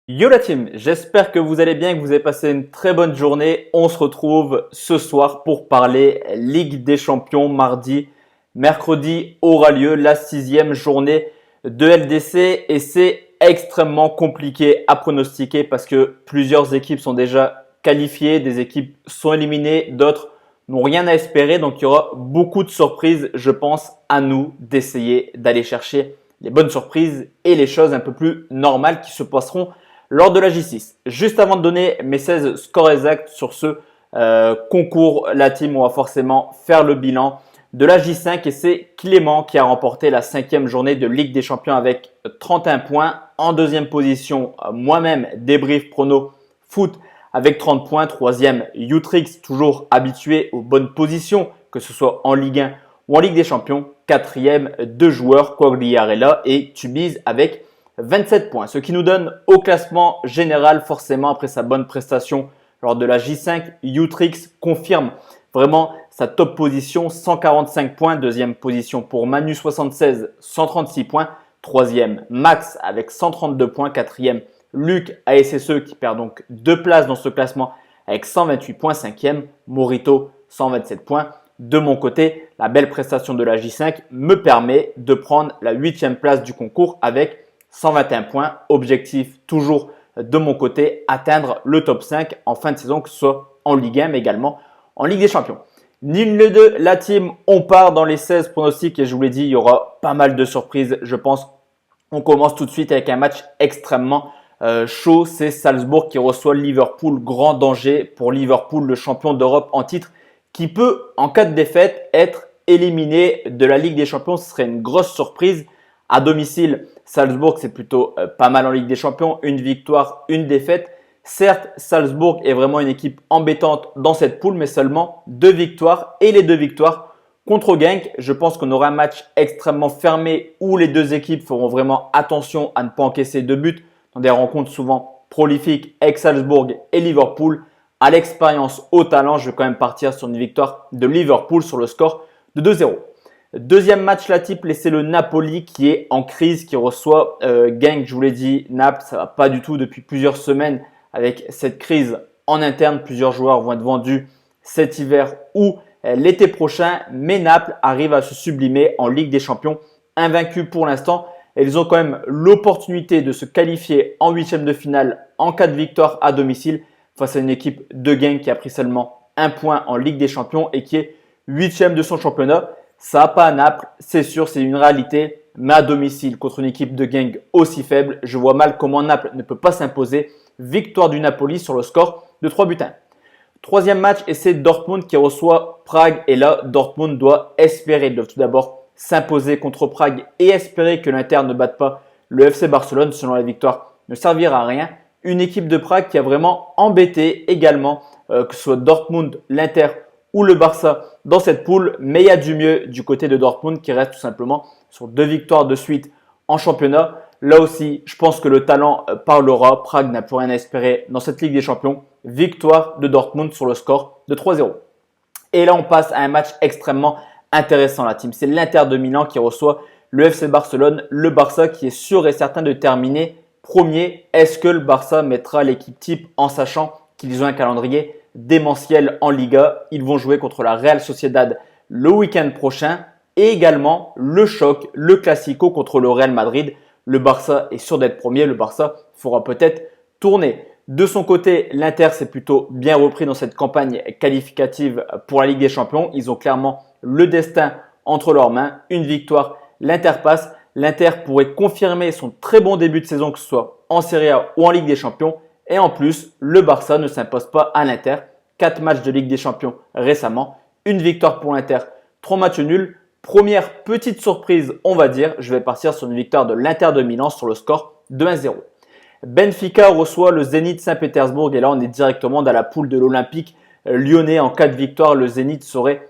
Yo la team, j'espère que vous allez bien, que vous avez passé une très bonne journée. On se retrouve ce soir pour parler Ligue des Champions mardi. Mercredi aura lieu la 6e journée de LDC et c'est extrêmement compliqué à pronostiquer parce que plusieurs équipes sont déjà qualifiées, des équipes sont éliminées, d'autres n'ont rien à espérer. Donc il y aura beaucoup de surprises. Je pense à nous d'essayer d'aller chercher les bonnes surprises et les choses un peu plus normales qui se passeront lors de la J6. Juste avant de donner mes 16 scores exacts sur ce concours, la team, on va forcément faire le bilan de la J5 et c'est Clément qui a remporté la 5e journée de Ligue des Champions avec 31 points. En deuxième position, moi-même, débrief prono foot avec 30 points. Troisième, Utrix, toujours habitué aux bonnes positions, que ce soit en Ligue 1 ou en Ligue des Champions. Quatrième, deux joueurs, Quagliarella et Tubize avec 27 points, ce qui nous donne au classement général forcément après sa bonne prestation lors de la J5. Utrix confirme vraiment sa top position, 145 points. Deuxième position pour Manu 76, 136 points. Troisième, Max avec 132 points. Quatrième, Luc ASSE qui perd donc 2 places dans ce classement avec 128 points. Cinquième, Morito, 127 points. De mon côté, la belle prestation de la J5 me permet de prendre la 8e place du concours avec 121 points. Objectif toujours de mon côté, atteindre le top 5 en fin de saison, que ce soit en Ligue 1 mais également en Ligue des Champions. Ni l'une ni deux, la team, on part dans les 16 pronostics et je vous l'ai dit, il y aura pas mal de surprises, je pense. On commence tout de suite avec un match extrêmement chaud. C'est Salzbourg qui reçoit Liverpool. Grand danger pour Liverpool, le champion d'Europe en titre, qui peut, en cas de défaite, être éliminé de la Ligue des Champions. Ce serait une grosse surprise. À domicile, Salzbourg, c'est plutôt pas mal en Ligue des Champions. Une victoire, une défaite. Certes, Salzbourg est vraiment une équipe embêtante dans cette poule, mais seulement 2 victoires. Et les 2 victoires contre Genk, je pense qu'on aura un match extrêmement fermé où les deux équipes feront vraiment attention à ne pas encaisser de buts dans des rencontres souvent prolifiques avec Salzbourg et Liverpool. À l'expérience, au talent, je vais quand même partir sur une victoire de Liverpool sur le score de 2-0. Deuxième match, la type, c'est le Napoli qui est en crise, qui reçoit Genk. Je vous l'ai dit, Naples, ça va pas du tout depuis plusieurs semaines avec cette crise en interne. Plusieurs joueurs vont être vendus cet hiver ou l'été prochain. Mais Naples arrive à se sublimer en Ligue des Champions, invaincus pour l'instant. Ils ont quand même l'opportunité de se qualifier en 8e de finale en cas de victoire à domicile face à une équipe de Genk qui a pris seulement 1 point en Ligue des Champions et qui est 8e de son championnat. Ça va pas à Naples, c'est sûr, c'est une réalité. Mais à domicile, contre une équipe de Genk aussi faible, je vois mal comment Naples ne peut pas s'imposer. Victoire du Napoli sur le score de 3-1. Troisième match, et c'est Dortmund qui reçoit Prague. Et là, Dortmund doit espérer. Ils doivent tout d'abord s'imposer contre Prague et espérer que l'Inter ne batte pas le FC Barcelone. Selon la victoire, ne servira à rien. Une équipe de Prague qui a vraiment embêté également, que ce soit Dortmund, l'Inter ou le Barça dans cette poule. Mais il y a du mieux du côté de Dortmund qui reste tout simplement sur 2 victoires de suite en championnat. Là aussi, je pense que le talent parlera. Prague n'a plus rien à espérer dans cette Ligue des Champions. Victoire de Dortmund sur le score de 3-0. Et là, on passe à un match extrêmement intéressant, la team. C'est l'Inter de Milan qui reçoit le FC Barcelone. Le Barça qui est sûr et certain de terminer premier. Est-ce que le Barça mettra l'équipe type en sachant qu'ils ont un calendrier démentiel en Liga? Ils vont jouer contre la Real Sociedad le week-end prochain et également le choc, le Classico contre le Real Madrid. Le Barça est sûr d'être premier. Le Barça fera peut-être tourner. De son côté, l'Inter s'est plutôt bien repris dans cette campagne qualificative pour la Ligue des Champions. Ils ont clairement le destin entre leurs mains. Une victoire, l'Inter passe. L'Inter pourrait confirmer son très bon début de saison, que ce soit en Serie A ou en Ligue des Champions. Et en plus, le Barça ne s'impose pas à l'Inter. 4 matchs de Ligue des Champions récemment. Une victoire pour l'Inter, 3 matchs nuls. Première petite surprise, on va dire. Je vais partir sur une victoire de l'Inter de Milan sur le score de 1-0. Benfica reçoit le Zénith Saint-Pétersbourg et là on est directement dans la poule de l'Olympique lyonnais. En cas de victoire, le Zénith serait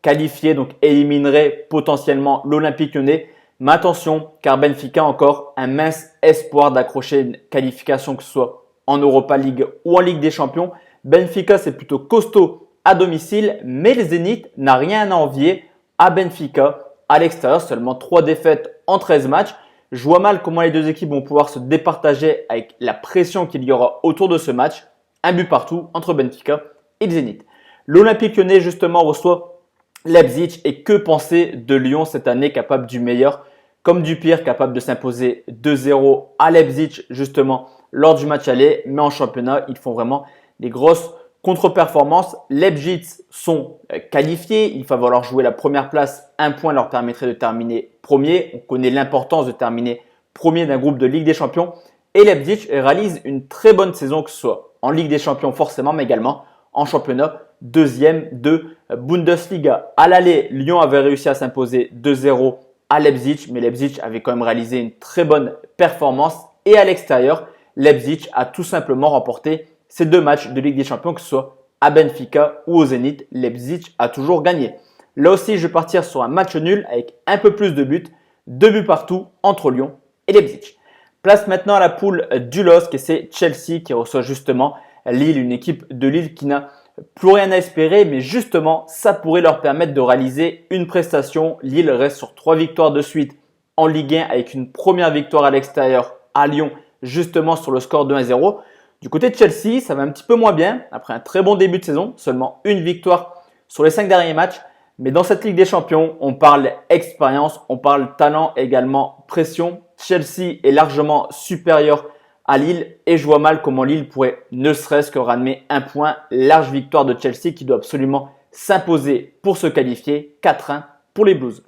qualifié, donc éliminerait potentiellement l'Olympique lyonnais. Mais attention, car Benfica a encore un mince espoir d'accrocher une qualification, que ce soit en Europa League ou en Ligue des Champions. Benfica, c'est plutôt costaud à domicile, mais le Zénith n'a rien à envier à Benfica. À l'extérieur, seulement 3 défaites en 13 matchs. Je vois mal comment les deux équipes vont pouvoir se départager avec la pression qu'il y aura autour de ce match. Un but partout entre Benfica et le Zénith. L'Olympique Lyonnais justement reçoit Leipzig, et que penser de Lyon cette année, capable du meilleur comme du pire, capable de s'imposer 2-0 à Leipzig justement lors du match aller, mais en championnat ils font vraiment des grosses contre-performances. Leipzig sont qualifiés, il va falloir jouer la première place, un point leur permettrait de terminer premier. On connaît l'importance de terminer premier d'un groupe de Ligue des Champions, et Leipzig réalise une très bonne saison, que ce soit en Ligue des Champions forcément, mais également en championnat, deuxième de Bundesliga. À l'aller, Lyon avait réussi à s'imposer 2-0 à Leipzig, mais Leipzig avait quand même réalisé une très bonne performance. Et à l'extérieur, Leipzig a tout simplement remporté ces deux matchs de Ligue des Champions, que ce soit à Benfica ou au Zénith. Leipzig a toujours gagné. Là aussi, je vais partir sur un match nul avec un peu plus de buts, 2 buts partout entre Lyon et Leipzig. Place maintenant à la poule du LOSC, et c'est Chelsea qui reçoit justement Lille, une équipe de Lille qui n'a plus rien à espérer, mais justement, ça pourrait leur permettre de réaliser une prestation. Lille reste sur 3 victoires de suite en Ligue 1, avec une première victoire à l'extérieur à Lyon, justement sur le score de 1-0. Du côté de Chelsea, ça va un petit peu moins bien. Après un très bon début de saison, seulement une victoire sur les 5 derniers matchs. Mais dans cette Ligue des Champions, on parle expérience, on parle talent, également pression. Chelsea est largement supérieur à Lille, et je vois mal comment Lille pourrait ne serait-ce que ramener un point. Large victoire de Chelsea qui doit absolument s'imposer pour se qualifier. 4-1 pour les Blues.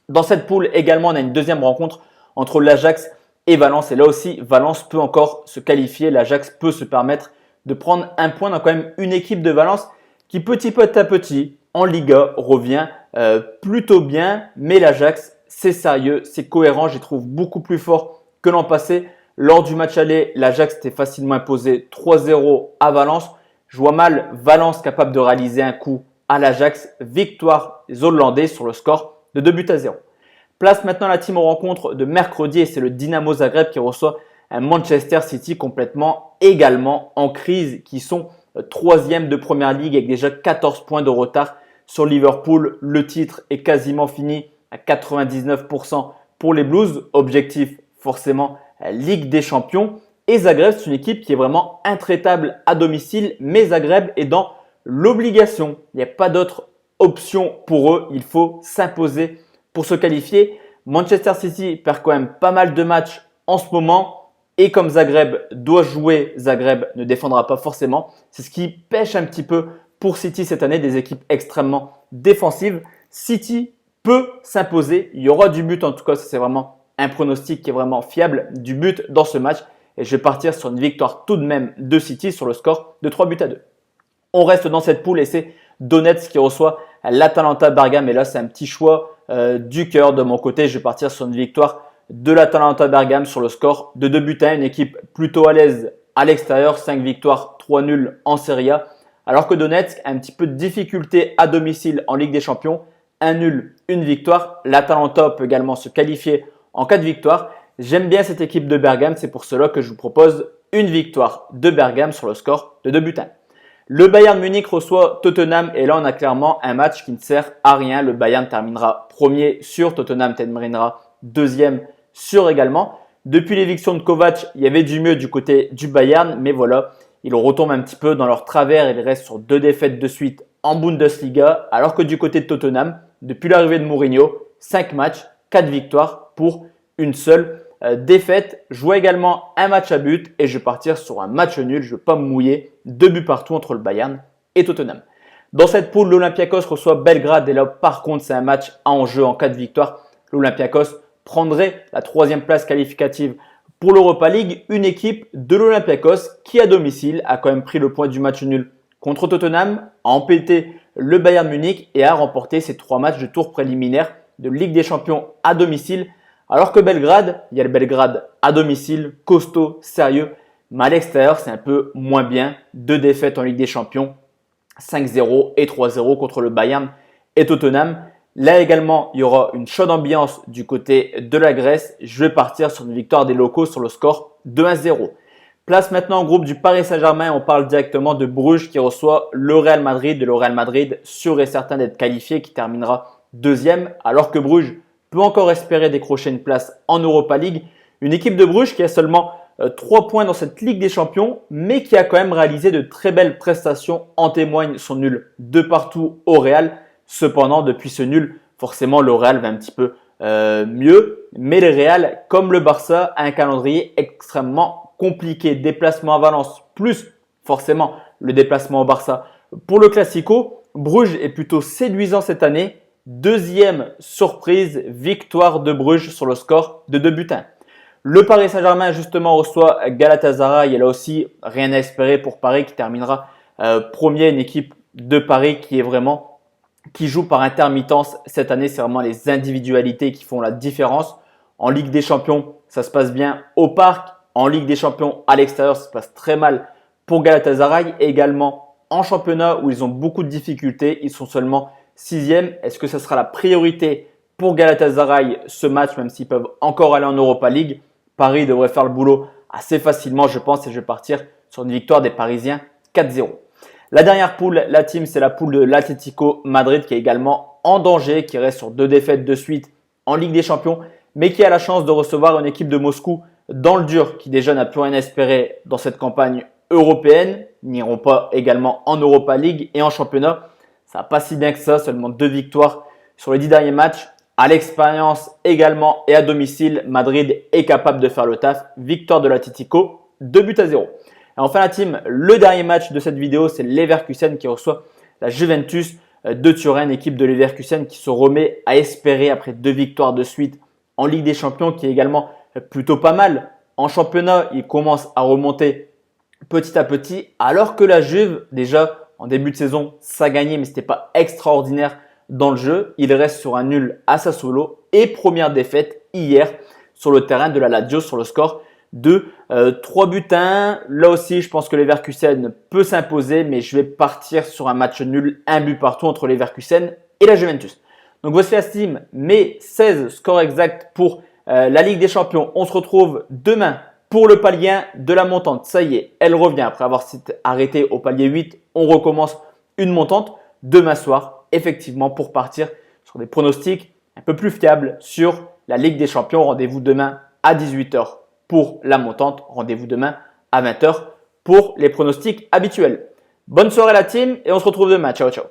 Dans cette poule également, on a une deuxième rencontre entre l'Ajax et Valence. Et là aussi, Valence peut encore se qualifier. L'Ajax peut se permettre de prendre un point dans quand même une équipe de Valence qui petit à petit en Liga revient plutôt bien. Mais l'Ajax, c'est sérieux, c'est cohérent. J'y trouve beaucoup plus fort que l'an passé. Lors du match aller, l'Ajax était facilement imposé 3-0 à Valence. Je vois mal Valence capable de réaliser un coup à l'Ajax. Victoire des Hollandais sur le score de 2-0. Place maintenant la team aux rencontres de mercredi, et c'est le Dynamo Zagreb qui reçoit un Manchester City complètement également en crise, qui sont troisième de Première Ligue avec déjà 14 points de retard sur Liverpool. Le titre est quasiment fini à 99% pour les Blues. Objectif forcément Ligue des Champions. Et Zagreb, c'est une équipe qui est vraiment intraitable à domicile, mais Zagreb est dans l'obligation. Il n'y a pas d'autre option pour eux. Il faut s'imposer pour se qualifier. Manchester City perd quand même pas mal de matchs en ce moment. Et comme Zagreb doit jouer, Zagreb ne défendra pas forcément. C'est ce qui pêche un petit peu pour City cette année, des équipes extrêmement défensives. City peut s'imposer. Il y aura du but en tout cas, c'est vraiment un pronostic qui est vraiment fiable, du but dans ce match. Et je vais partir sur une victoire tout de même de City sur le score de 3-2. On reste dans cette poule, et c'est Donetsk qui reçoit l'Atalanta Bergame. Et là, c'est un petit choix du cœur de mon côté. Je vais partir sur une victoire de l'Atalanta Bergame sur le score de 2-1. Une équipe plutôt à l'aise à l'extérieur, 5 victoires, 3 nuls en Serie A. Alors que Donetsk a un petit peu de difficulté à domicile en Ligue des Champions. Un nul, une victoire. L'Atalanta peut également se qualifier en cas de victoire. J'aime bien cette équipe de Bergame, c'est pour cela que je vous propose une victoire de Bergame sur le score de 2-1. Le Bayern Munich reçoit Tottenham, et là on a clairement un match qui ne sert à rien. Le Bayern terminera premier sur, Tottenham terminera deuxième sur également. Depuis l'éviction de Kovac, il y avait du mieux du côté du Bayern, mais voilà, ils retombent un petit peu dans leur travers. Ils restent sur 2 défaites de suite en Bundesliga, alors que du côté de Tottenham, depuis l'arrivée de Mourinho, 5 matchs, 4 victoires pour une seule défaite. Je vois également un match à but, et je vais partir sur un match nul. Je ne veux pas me mouiller. 2 buts partout entre le Bayern et Tottenham. Dans cette poule, l'Olympiakos reçoit Belgrade, et là par contre c'est un match à enjeu. En cas de victoire, l'Olympiakos prendrait la 3e place qualificative pour l'Europa League. Une équipe de l'Olympiakos qui à domicile a quand même pris le point du match nul contre Tottenham, a empêté le Bayern Munich et a remporté ses 3 matchs de tour préliminaire de Ligue des Champions à domicile. Alors que Belgrade, il y a le Belgrade à domicile, costaud, sérieux, mais à l'extérieur, c'est un peu moins bien. 2 défaites en Ligue des Champions, 5-0 et 3-0 contre le Bayern et Tottenham. Là également, il y aura une chaude ambiance du côté de la Grèce. Je vais partir sur une victoire des locaux sur le score de 1-0. Place maintenant au groupe du Paris Saint-Germain. On parle directement de Bruges qui reçoit le Real Madrid. Le Real Madrid sûr et certain d'être qualifié, qui terminera deuxième, alors que Bruges peut encore espérer décrocher une place en Europa League. Une équipe de Bruges qui a seulement 3 points dans cette Ligue des Champions, mais qui a quand même réalisé de très belles prestations. En témoigne son nul de partout au Real. Cependant, depuis ce nul, forcément le Real va un petit peu mieux. Mais le Real, comme le Barça, a un calendrier extrêmement compliqué. Déplacement à Valence, plus forcément le déplacement au Barça. Pour le Classico, Bruges est plutôt séduisant cette année. Deuxième surprise, victoire de Bruges sur le score de 2-1. Le Paris Saint-Germain justement reçoit Galatasaray et là aussi rien à espérer pour Paris qui terminera premier. Une équipe de Paris qui joue par intermittence cette année. C'est vraiment les individualités qui font la différence. En Ligue des Champions, ça se passe bien au Parc. En Ligue des Champions à l'extérieur, ça se passe très mal pour Galatasaray. Et également en championnat où ils ont beaucoup de difficultés. Ils sont seulement 6e. Est-ce que ça sera la priorité pour Galatasaray ce match, même s'ils peuvent encore aller en Europa League? Paris devrait faire le boulot assez facilement, je pense, et je vais partir sur une victoire des Parisiens 4-0. La dernière poule, la team, c'est la poule de l'Atlético Madrid qui est également en danger, qui reste sur 2 défaites de suite en Ligue des Champions, mais qui a la chance de recevoir une équipe de Moscou dans le dur, qui déjà n'a plus rien à espérer dans cette campagne européenne, n'iront pas également en Europa League et en championnat. Ça va pas si bien que ça, seulement 2 victoires sur les 10 derniers matchs. À l'expérience également et à domicile, Madrid est capable de faire le taf. Victoire de l'Atlético, 2-0. Et enfin la team, le dernier match de cette vidéo, c'est Leverkusen qui reçoit la Juventus de Turin, équipe de Leverkusen qui se remet à espérer après 2 victoires de suite en Ligue des Champions, qui est également plutôt pas mal. En championnat, il commence à remonter petit à petit, alors que la Juve, déjà en début de saison, ça gagnait, mais ce n'était pas extraordinaire dans le jeu. Il reste sur un nul à Sassuolo et première défaite hier sur le terrain de la Lazio sur le score de 3-1. Là aussi, je pense que Leverkusen peut s'imposer, mais je vais partir sur un match nul, un but partout entre Leverkusen et la Juventus. Donc voici la team, mes 16 scores exacts pour la Ligue des Champions. On se retrouve demain pour le palier 1 de la montante. Ça y est, elle revient après avoir s'était arrêté au palier 8. On recommence une montante demain soir, effectivement, pour partir sur des pronostics un peu plus fiables sur la Ligue des Champions. Rendez-vous demain à 18 h pour la montante. Rendez-vous demain à 20 h pour les pronostics habituels. Bonne soirée la team et on se retrouve demain. Ciao, ciao.